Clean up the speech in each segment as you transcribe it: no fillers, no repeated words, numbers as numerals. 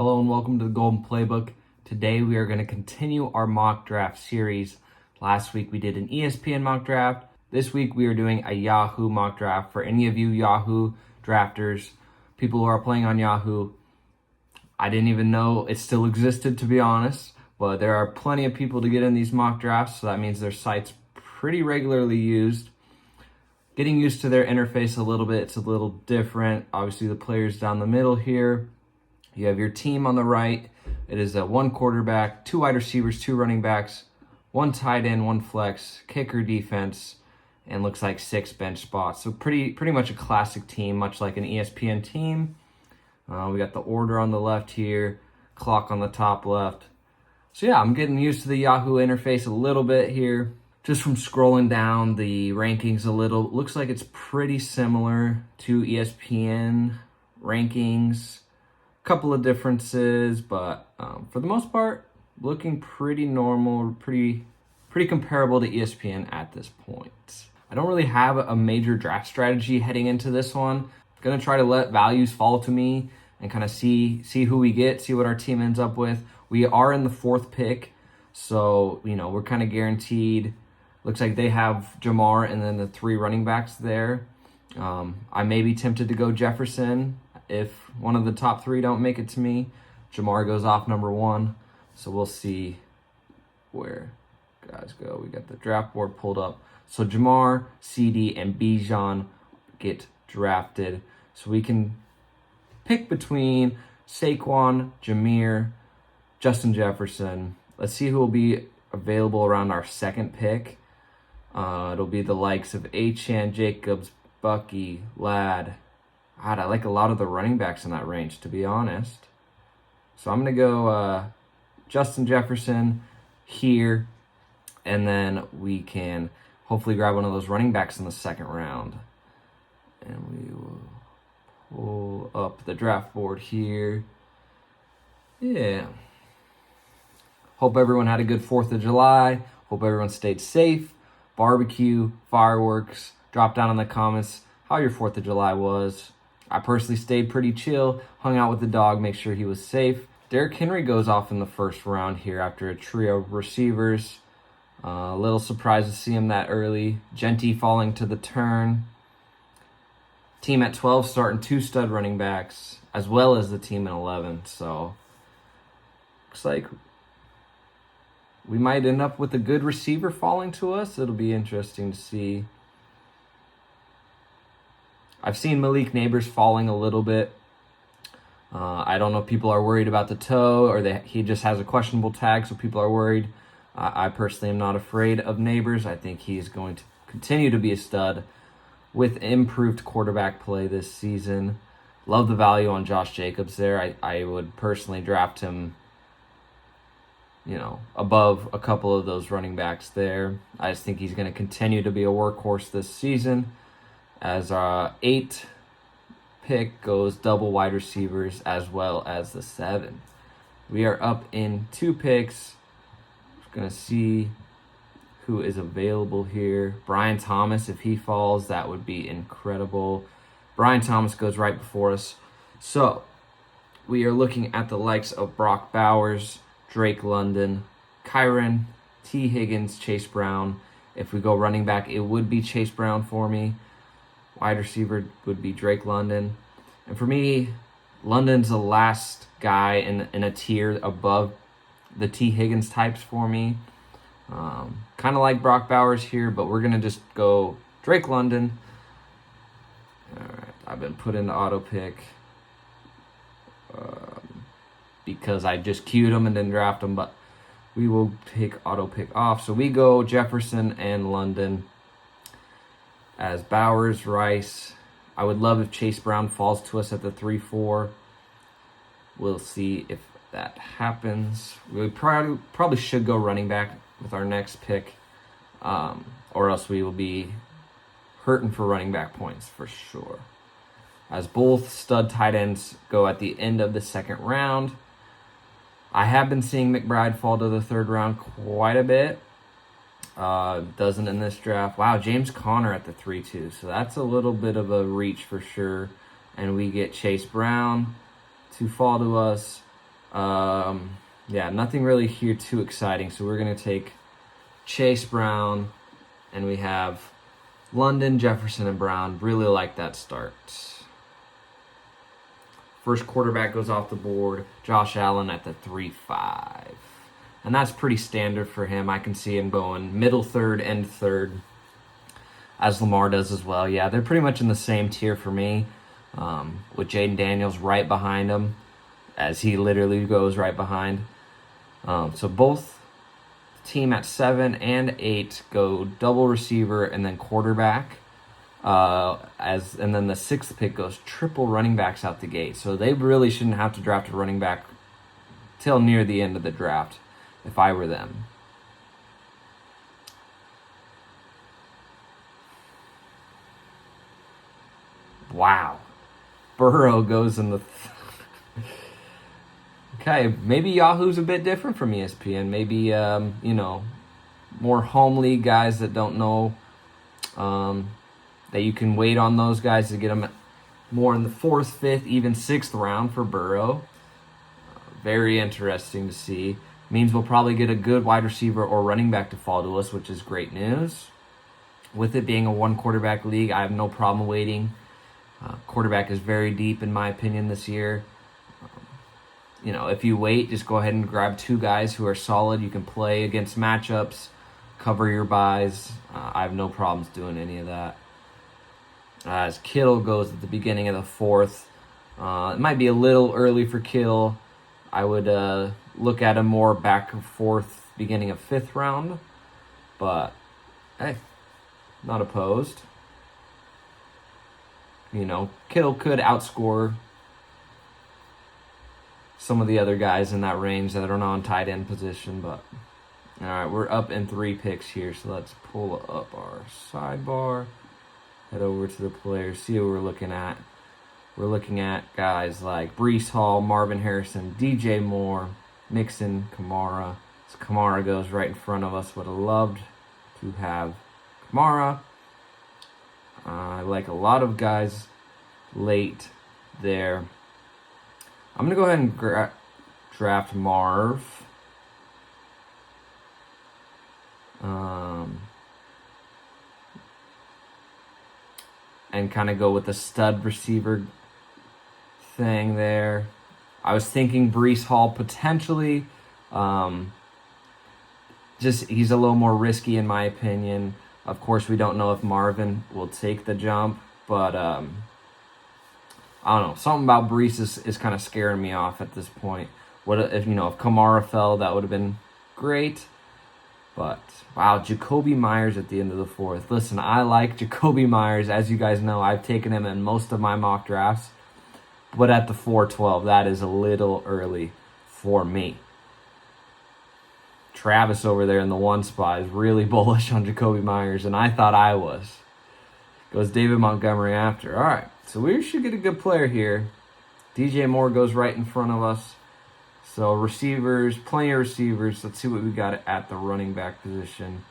Hello and welcome to the Golden Playbook. Today we are going to continue our mock draft series. Last week we did an ESPN mock draft. This week we are doing a Yahoo mock draft. For any of you Yahoo drafters, people who are playing on Yahoo, I didn't even know it still existed, to be honest, but there are plenty of people to get in these mock drafts, so that means their site's pretty regularly used. Getting used to their interface a little bit, it's a little different. Obviously the players down the middle here. You have your team on the right. It is a 1 quarterback, 2 wide receivers, 2 running backs, 1 tight end, 1 flex, kicker, defense, and looks like 6 bench spots. So pretty much a classic team, much like an ESPN team. We got the order on the left here, clock on the top left. So yeah, I'm getting used to the Yahoo interface a little bit here. Just from scrolling down the rankings a little, looks like it's pretty similar to ESPN rankings. Couple of differences, but for the most part, looking pretty normal, pretty comparable to ESPN at this point. I don't really have a major draft strategy heading into this one. I'm gonna try to let values fall to me and kind of see who we get, see what our team ends up with. We are in the 4th pick, so we're kind of guaranteed. Looks like they have Jamar and then the 3 running backs there. I may be tempted to go Jefferson if one of the top 3 don't make it to me. Jamar goes off number 1, so we'll see where guys go. We got the draft board pulled up. So Jamar, CD, and Bijan get drafted. So we can pick between Saquon, Jameer, Justin Jefferson. Let's see who will be available around our 2nd pick. It'll be the likes of Achane, Jacobs, Bucky, Ladd. God, I like a lot of the running backs in that range, to be honest. So I'm going to go Justin Jefferson here, and then we can hopefully grab one of those running backs in the 2nd round. And we will pull up the draft board here. Yeah. Hope everyone had a good 4th of July. Hope everyone stayed safe. Barbecue, fireworks. Drop down in the comments how your 4th of July was. I personally stayed pretty chill, hung out with the dog, make sure he was safe. Derrick Henry goes off in the 1st round here after a trio of receivers. A little surprised to see him that early. Genty falling to the turn. Team at 12 starting 2 stud running backs, as well as the team at 11. So, looks like we might end up with a good receiver falling to us. It'll be interesting to see. I've seen Malik Neighbors falling a little bit. I don't know if people are worried about the toe or he just has a questionable tag, so people are worried. I personally am not afraid of Neighbors. I think he's going to continue to be a stud with improved quarterback play this season. Love the value on Josh Jacobs there. I would personally draft him, above a couple of those running backs there. I just think he's going to continue to be a workhorse this season. As our 8th pick goes double wide receivers as well as the 7. We are up in 2 picks. Just going to see who is available here. Brian Thomas, if he falls, that would be incredible. Brian Thomas goes right before us. So we are looking at the likes of Brock Bowers, Drake London, Kyron, T. Higgins, Chase Brown. If we go running back, it would be Chase Brown for me. Wide receiver would be Drake London. And for me, London's the last guy in a tier above the T. Higgins types for me. Kind of like Brock Bowers here, but we're going to just go Drake London. All right, I've been put into auto pick because I just queued him and didn't draft him, but we will take auto pick off. So we go Jefferson and London as Bowers, Rice. I would love if Chase Brown falls to us at the 3-4. We'll see if that happens. We probably should go running back with our next pick, or else we will be hurting for running back points for sure. As both stud tight ends go at the end of the 2nd round. I have been seeing McBride fall to the 3rd round quite a bit. Doesn't in this draft. Wow, James Conner at the 3-2. So that's a little bit of a reach for sure. And we get Chase Brown to fall to us. Yeah, nothing really here too exciting. So we're going to take Chase Brown, and we have London, Jefferson, and Brown. Really like that start. First quarterback goes off the board, Josh Allen at the 3-5. And that's pretty standard for him. I can see him going middle third, end third, as Lamar does as well. Yeah, they're pretty much in the same tier for me, with Jaden Daniels right behind him, as he literally goes right behind. So both team at 7 and 8 go double receiver and then quarterback. And then the 6th pick goes triple running backs out the gate. So they really shouldn't have to draft a running back till near the end of the draft if I were them. Wow. Burrow goes in the... Okay, maybe Yahoo's a bit different from ESPN. Maybe, more home league guys that don't know... that you can wait on those guys to get them more in the 4th, 5th, even 6th round for Burrow. Very interesting to see. Means we'll probably get a good wide receiver or running back to fall to us, which is great news. With it being a 1-quarterback league, I have no problem waiting. Quarterback is very deep, in my opinion, this year. If you wait, just go ahead and grab 2 guys who are solid. You can play against matchups, cover your buys. I have no problems doing any of that. As Kittle goes at the beginning of the 4th. It might be a little early for Kittle. I would look at him more back and forth, beginning of 5th round. But, hey, not opposed. Kittle could outscore some of the other guys in that range that are not in tight end position. But, all right, we're up in 3 picks here. So let's pull up our sidebar. Head over to the players, see what we're looking at. We're looking at guys like Breece Hall, Marvin Harrison, DJ Moore, Mixon, Kamara. So Kamara goes right in front of us. Would have loved to have Kamara. I like a lot of guys late there. I'm going to go ahead and draft Marv. And kind of go with the stud receiver thing there. I was thinking Breece Hall potentially. He's a little more risky in my opinion. Of course, we don't know if Marvin will take the jump, but I don't know. Something about Breece is kind of scaring me off at this point. What if Kamara fell? That would have been great. But, wow, Jacoby Myers at the end of the 4th. Listen, I like Jacoby Myers. As you guys know, I've taken him in most of my mock drafts. But at the 4-12, that is a little early for me. Travis over there in the 1 spot is really bullish on Jacoby Myers, and I thought I was. Goes David Montgomery after. All right, so we should get a good player here. DJ Moore goes right in front of us. So receivers, plenty of receivers. Let's see what we got at the running back position.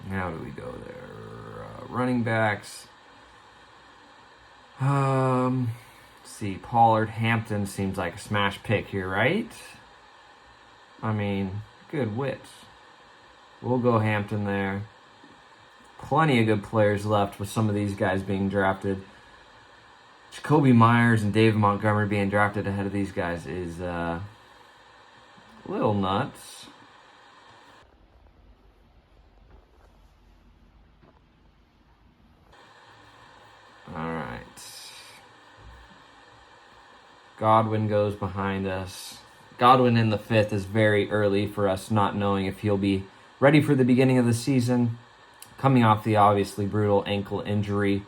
How do we go there? Running backs. Let's see. Pollard, Hampton seems like a smash pick here, right? I mean, good wits. We'll go Hampton there. Plenty of good players left with some of these guys being drafted. Jacoby Myers and David Montgomery being drafted ahead of these guys is... little nuts. All right. Godwin goes behind us. Godwin in the 5th is very early for us, not knowing if he'll be ready for the beginning of the season. Coming off the obviously brutal ankle injury.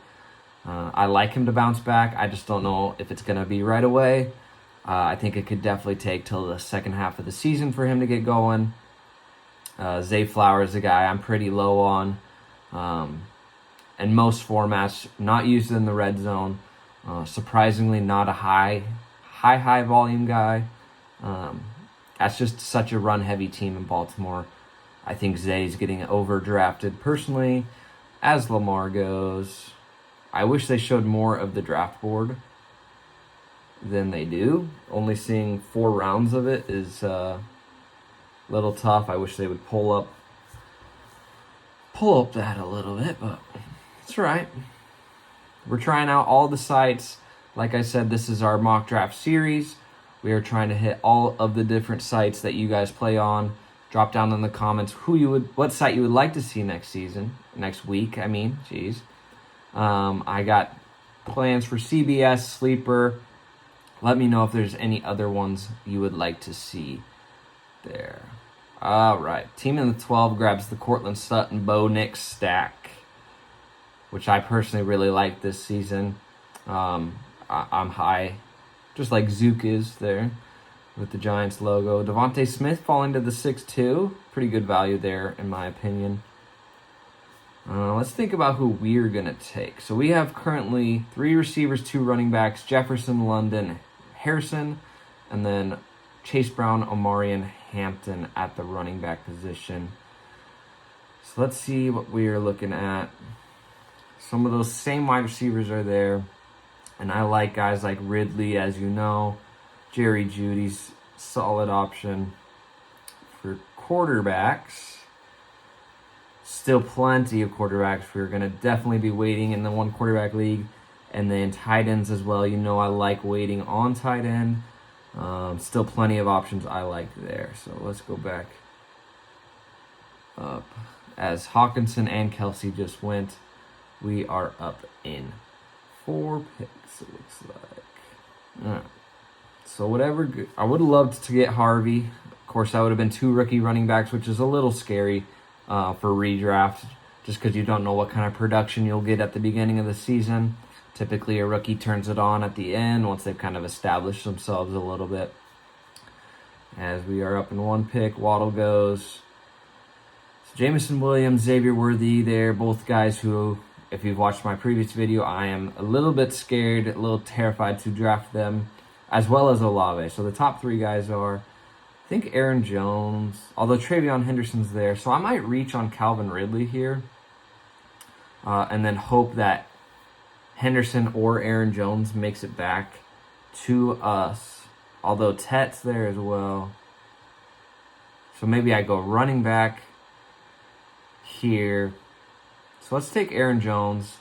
I like him to bounce back. I just don't know if it's going to be right away. I think it could definitely take till the second half of the season for him to get going. Zay Flowers is a guy I'm pretty low on. In most formats, not used in the red zone. Surprisingly, not a high volume guy. That's just such a run-heavy team in Baltimore. I think Zay's getting overdrafted personally. As Lamar goes, I wish they showed more of the draft board. than they do. Only seeing 4 rounds of it is a little tough. I wish they would pull up that a little bit, but it's all right. We're trying out all the sites. Like I said, this is our mock draft series. We are trying to hit all of the different sites that you guys play on. Drop down in the comments what site you would like to see next week. I got plans for CBS, Sleeper. Let me know if there's any other ones you would like to see there. All right. Team in the 12 grabs the Cortland Sutton Bo Nix stack, which I personally really like this season. I'm high, just like Zook is there with the Giants logo. Devontae Smith falling to the 6-2. Pretty good value there, in my opinion. Let's think about who we're going to take. So we have currently 3 receivers, 2 running backs, Jefferson, London, Harrison, and then Chase Brown, Omari, and Hampton at the running back position. So let's see what we are looking at. Some of those same wide receivers are there. And I like guys like Ridley, as you know. Jerry Jeudy's solid option. For quarterbacks, still plenty of quarterbacks. We're going to definitely be waiting in the 1 quarterback league. And then tight ends as well. You know I like waiting on tight end. Still plenty of options I like there. So let's go back up. As Hawkinson and Kelsey just went, we are up in 4 picks, it looks like. All right. So whatever. I would have loved to get Harvey. Of course, that would have been 2 rookie running backs, which is a little scary for redraft, just because you don't know what kind of production you'll get at the beginning of the season. Typically, a rookie turns it on at the end once they've kind of established themselves a little bit. As we are up in 1 pick, Waddle goes. So Jameson Williams, Xavier Worthy, they're both guys who, if you've watched my previous video, I am a little bit scared, a little terrified to draft them, as well as Olave. So the top 3 guys are, I think, Aaron Jones, although Travion Henderson's there. So I might reach on Calvin Ridley here and then hope that Henderson or Aaron Jones makes it back to us, although Tet's there as well. So maybe I go running back here. So let's take Aaron Jones,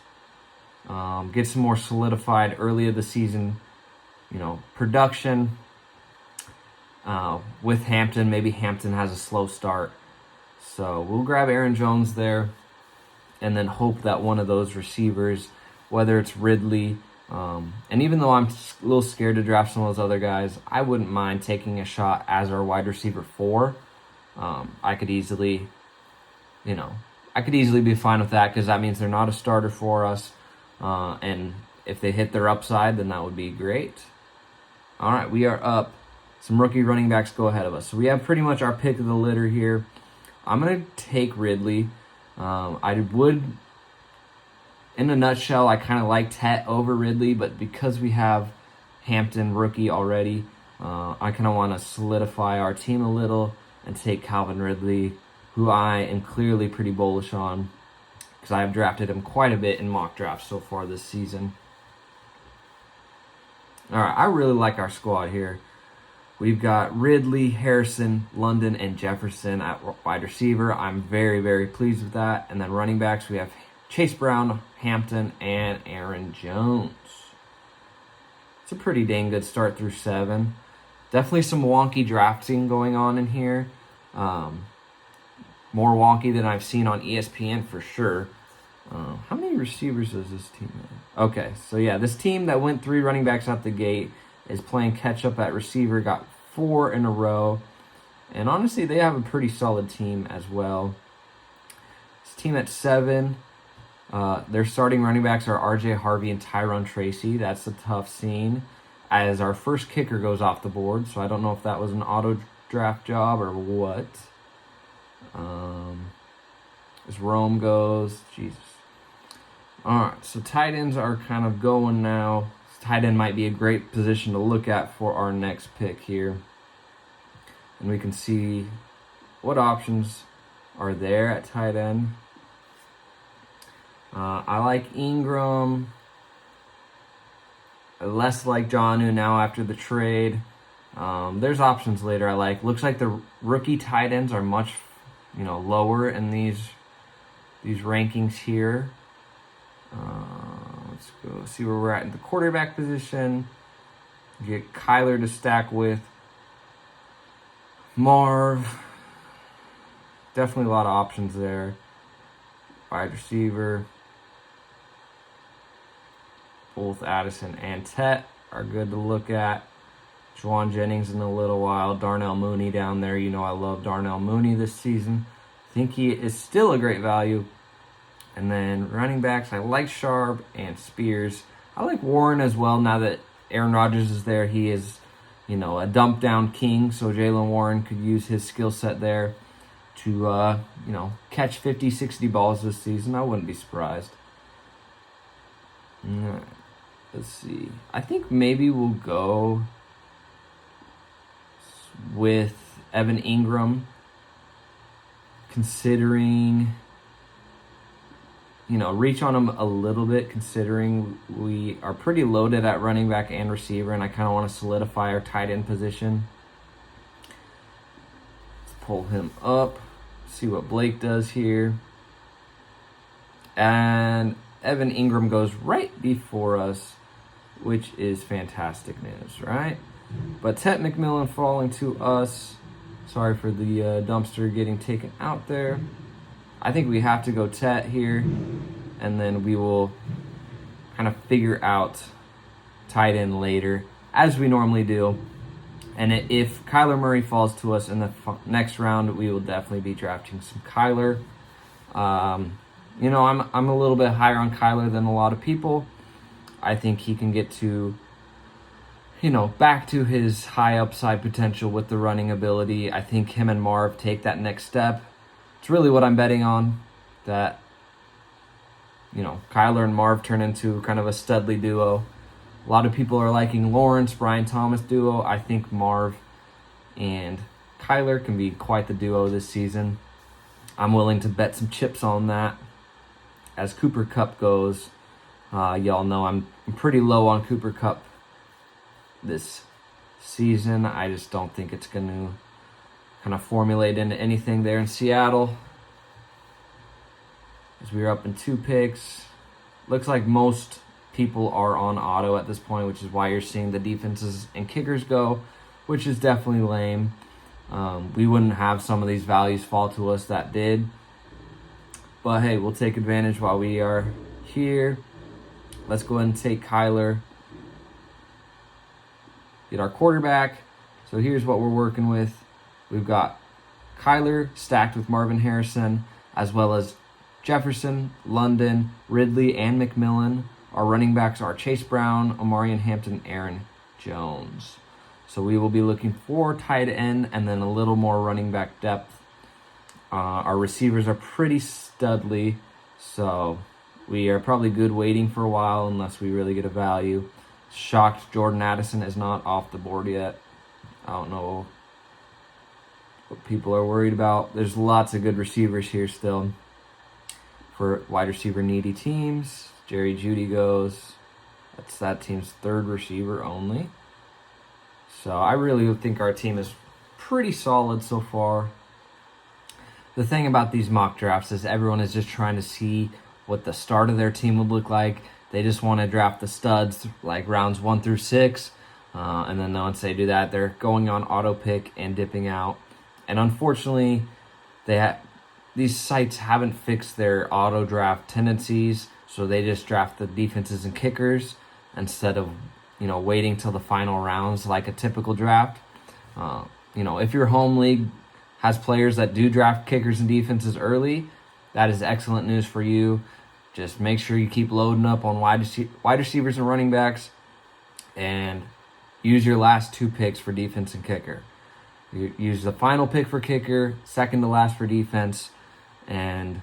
get some more solidified early of the season, production with Hampton. Maybe Hampton has a slow start. So we'll grab Aaron Jones there and then hope that one of those receivers, whether it's Ridley, and even though I'm a little scared to draft some of those other guys, I wouldn't mind taking a shot as our wide receiver 4. I could easily be fine with that because that means they're not a starter for us. And if they hit their upside, then that would be great. All right, we are up. Some rookie running backs go ahead of us. So we have pretty much our pick of the litter here. I'm going to take Ridley. In a nutshell, I kind of like Tet over Ridley, but because we have Hampton rookie already, I kind of want to solidify our team a little and take Calvin Ridley, who I am clearly pretty bullish on because I have drafted him quite a bit in mock drafts so far this season. All right, I really like our squad here. We've got Ridley, Harrison, London, and Jefferson at wide receiver. I'm very, very pleased with that. And then running backs, we have Chase Brown, Hampton, and Aaron Jones. It's a pretty dang good start through 7. Definitely some wonky drafting going on in here. More wonky than I've seen on ESPN for sure. How many receivers does this team have? Okay, so yeah, this team that went 3 running backs out the gate is playing catch-up at receiver, got 4 in a row. And honestly, they have a pretty solid team as well. This team at 7, their starting running backs are RJ Harvey and Tyrone Tracy. That's a tough scene as our first kicker goes off the board. So I don't know if that was an auto draft job or what. As Rome goes, Jesus. All right, so tight ends are kind of going now. Tight end might be a great position to look at for our next pick here. And we can see what options are there at tight end. I like Ingram. less like Jonnu now after the trade. There's options later I like. Looks like the rookie tight ends are much, lower in these rankings here. Let's go see where we're at in the quarterback position. Get Kyler to stack with Marv. Definitely a lot of options there. Wide receiver. Both Addison and Tet are good to look at. Juwan Jennings in a little while. Darnell Mooney down there. I love Darnell Mooney this season. I think he is still a great value. And then running backs, I like Sharp and Spears. I like Warren as well now that Aaron Rodgers is there. He is, a dump down king. So Jaylen Warren could use his skill set there to, catch 50, 60 balls this season. I wouldn't be surprised. Let's see. I think maybe we'll go with Evan Ingram, considering, reach on him a little bit, considering we are pretty loaded at running back and receiver, and I kind of want to solidify our tight end position. Let's pull him up, see what Blake does here. And Evan Ingram goes right before us, which is fantastic news, right? But Tet McMillan falling to us. Sorry for the dumpster getting taken out there. I think we have to go Tet here, and then we will kind of figure out tight end later, as we normally do. And if Kyler Murray falls to us in the next round, we will definitely be drafting some Kyler. I'm a little bit higher on Kyler than a lot of people. I think he can get to, back to his high upside potential with the running ability. I think him and Marv take that next step. It's really what I'm betting on, that, Kyler and Marv turn into kind of a studly duo. A lot of people are liking Lawrence, Brian Thomas duo. I think Marv and Kyler can be quite the duo this season. I'm willing to bet some chips on that. As Cooper Kupp goes, y'all know I'm pretty low on Cooper Kupp this season. I just don't think it's going to kind of formulate into anything there in Seattle. As we are up in 2 picks. Looks like most people are on auto at this point, which is why you're seeing the defenses and kickers go, which is definitely lame. We wouldn't have some of these values fall to us that did. But hey, we'll take advantage while we are here. Let's go ahead and take Kyler. Get our quarterback. So here's what we're working with. We've got Kyler stacked with Marvin Harrison, as well as Jefferson, London, Ridley, and McMillan. Our running backs are Chase Brown, Omarion Hampton, Aaron Jones. So we will be looking for tight end and then a little more running back depth. Our receivers are pretty studly, so we are probably good waiting for a while unless we really get a value. Shocked Jordan Addison is not off the board yet. I don't know what people are worried about. There's lots of good receivers here still for wide receiver needy teams. Jerry Jeudy goes. That's that team's 3rd receiver only. So I really think our team is pretty solid so far. The thing about these mock drafts is everyone is just trying to see what the start of their team would look like. They just want to draft the studs like rounds 1 through 6. And then once they do that, they're going on auto pick and dipping out. And unfortunately, these sites haven't fixed their auto draft tendencies. So they just draft the defenses and kickers instead of, waiting till the final rounds like a typical draft. If your home league has players that do draft kickers and defenses early, that is excellent news for you. Just make sure you keep loading up on wide receivers and running backs, and use your last 2 picks for defense and kicker. You use the final pick for kicker, second to last for defense, and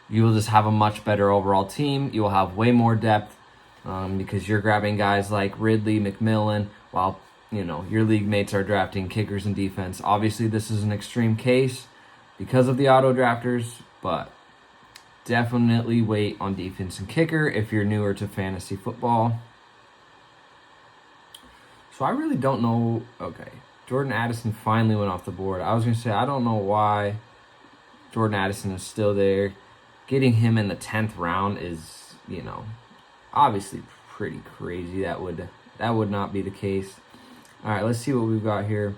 you will just have a much better overall team. You will have way more depth because you're grabbing guys like Ridley, McMillan, while your league mates are drafting kickers and defense. Obviously, this is an extreme case because of the auto drafters, but definitely wait on defense and kicker if you're newer to fantasy football. So I really don't know. Okay, Jordan Addison finally went off the board. I was going to say, I don't know why Jordan Addison is still there. Getting him in the 10th round is, obviously pretty crazy. That would not be the case. All right, let's see what we've got here.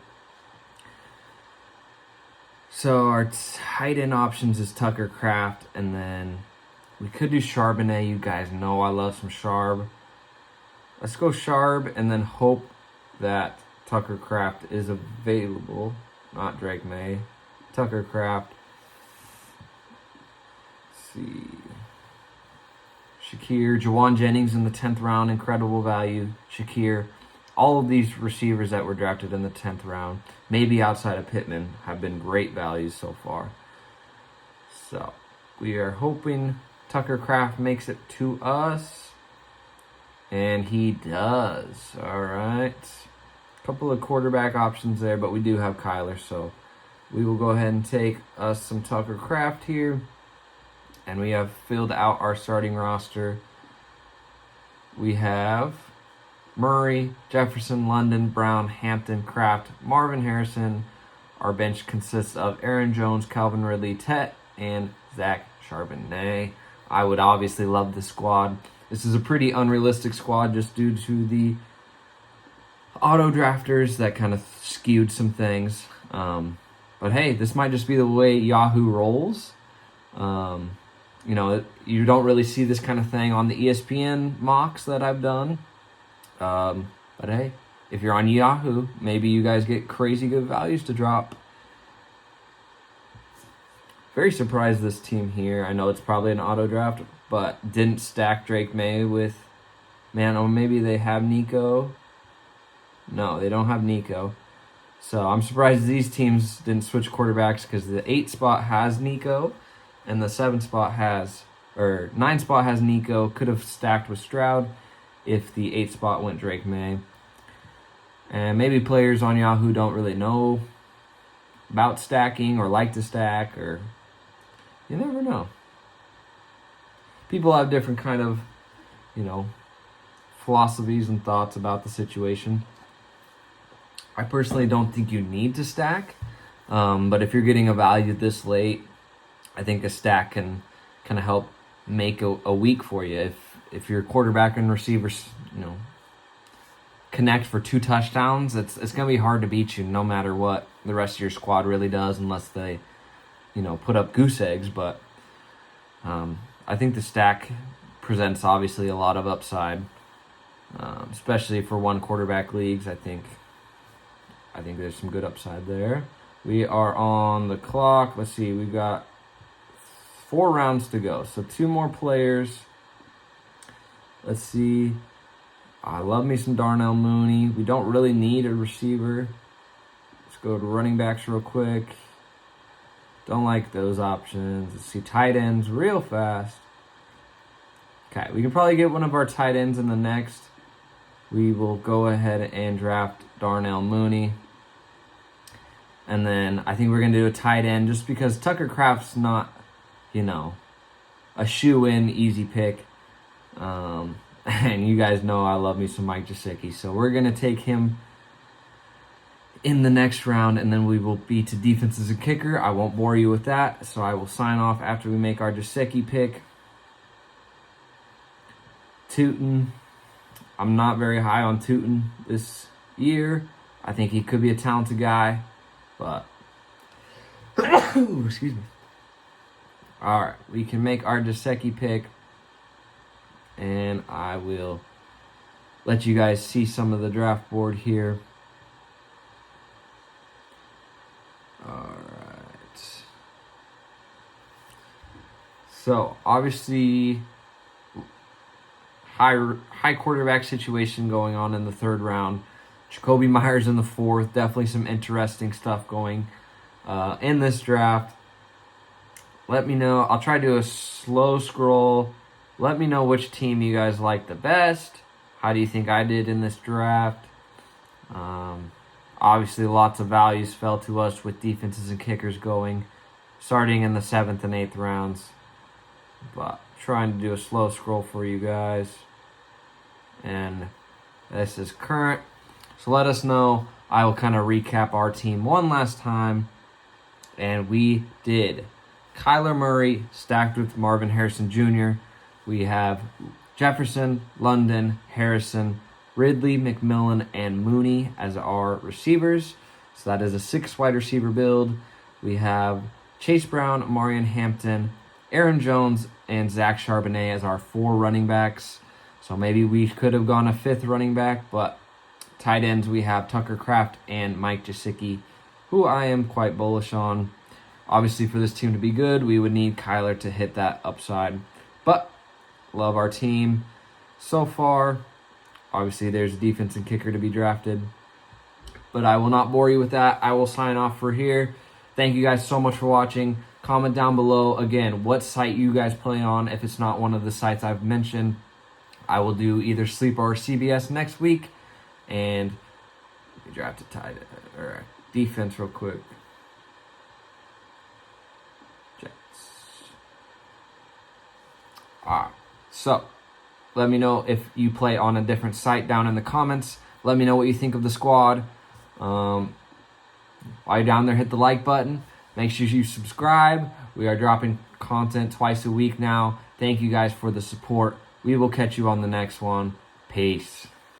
So our tight end options is Tucker Kraft, and then we could do Charbonnet. You guys know I love some Charb. Let's go Charb, and then hope that Tucker Kraft is available. Not Drake May. Tucker Kraft. Let's see. Shakir. Jawan Jennings in the 10th round. Incredible value. Shakir. All of these receivers that were drafted in the 10th round, maybe outside of Pittman, have been great values so far. So we are hoping Tucker Kraft makes it to us. And he does. All right. Couple of quarterback options there, but we do have Kyler, so we will go ahead and take us some Tucker Kraft here. And we have filled out our starting roster. We have Murray, Jefferson, London, Brown, Hampton, Kraft, Marvin Harrison. Our bench consists of Aaron Jones, Calvin Ridley, Tet, and Zach Charbonnet. I would obviously love this squad. This is a pretty unrealistic squad just due to the auto drafters that kind of skewed some things. But hey, this might just be the way Yahoo rolls. You don't really see this kind of thing on the ESPN mocks that I've done. But hey, if you're on Yahoo, maybe you guys get crazy good values to drop. Very surprised this team here. I know it's probably an auto draft, but didn't stack Drake May with, or maybe they have Nico. No, they don't have Nico. So I'm surprised these teams didn't switch quarterbacks because the 8 spot has Nico and the 9 spot has Nico. Could have stacked with Stroud if the 8 spot went Drake May. And maybe players on Yahoo don't really know about stacking or like to stack, or you never know. People have different kind of, philosophies and thoughts about the situation. I personally don't think you need to stack, but if you're getting a value this late, I think a stack can kind of help make a week for you. If your quarterback and receivers, connect for 2 touchdowns, it's going to be hard to beat you no matter what the rest of your squad really does, unless they, put up goose eggs. But I think the stack presents obviously a lot of upside, especially for 1 quarterback leagues. I think there's some good upside there. We are on the clock. Let's see. We've got 4 rounds to go. So 2 more players. Let's see. I love me some Darnell Mooney. We don't really need a receiver. Let's go to running backs real quick. Don't like those options. Let's see. Tight ends real fast. Okay, we can probably get one of our tight ends in the next. We will go ahead and draft Darnell Mooney. And then I think we're going to do a tight end just because Tucker Kraft's not, a shoe-in easy pick. And you guys know I love me some Mike Gesicki. So we're going to take him in the next round, and then we will be to defenses and kicker. I won't bore you with that, so I will sign off after we make our Gesicki pick. Tootin. I'm not very high on Tootin this year. I think he could be a talented guy, but excuse me. All right, we can make our Gesicki pick, and I will let you guys see some of the draft board here. All right. So obviously, high quarterback situation going on in the 3rd round. Jacoby Myers in the 4th. Definitely some interesting stuff going in this draft. Let me know. I'll try to do a slow scroll. Let me know which team you guys like the best. How do you think I did in this draft? Obviously, lots of values fell to us with defenses and kickers going, starting in the 7th and 8th rounds. But trying to do a slow scroll for you guys. And this is current. So let us know. I will kind of recap our team one last time. And we did Kyler Murray stacked with Marvin Harrison Jr. We have Jefferson, London, Harrison, Ridley, McMillan, and Mooney as our receivers. So that is a 6 wide receiver build. We have Chase Brown, Marion Hampton, Aaron Jones, and Zach Charbonnet as our 4 running backs. So maybe we could have gone a 5th running back, but tight ends we have Tucker Kraft and Mike Gesicki, who I am quite bullish on. Obviously, for this team to be good, we would need Kyler to hit that upside. But love our team so far. Obviously, there's a defense and kicker to be drafted. But I will not bore you with that. I will sign off for here. Thank you guys so much for watching. Comment down below, again, what site you guys play on. If it's not one of the sites I've mentioned, I will do either Sleeper or CBS next week. And we drafted tight or defense real quick. Jets. Alright, so let me know if you play on a different site down in the comments. Let me know what you think of the squad. While you're down there, hit the like button. Make sure you subscribe. We are dropping content twice a week now. Thank you guys for the support. We will catch you on the next one. Peace.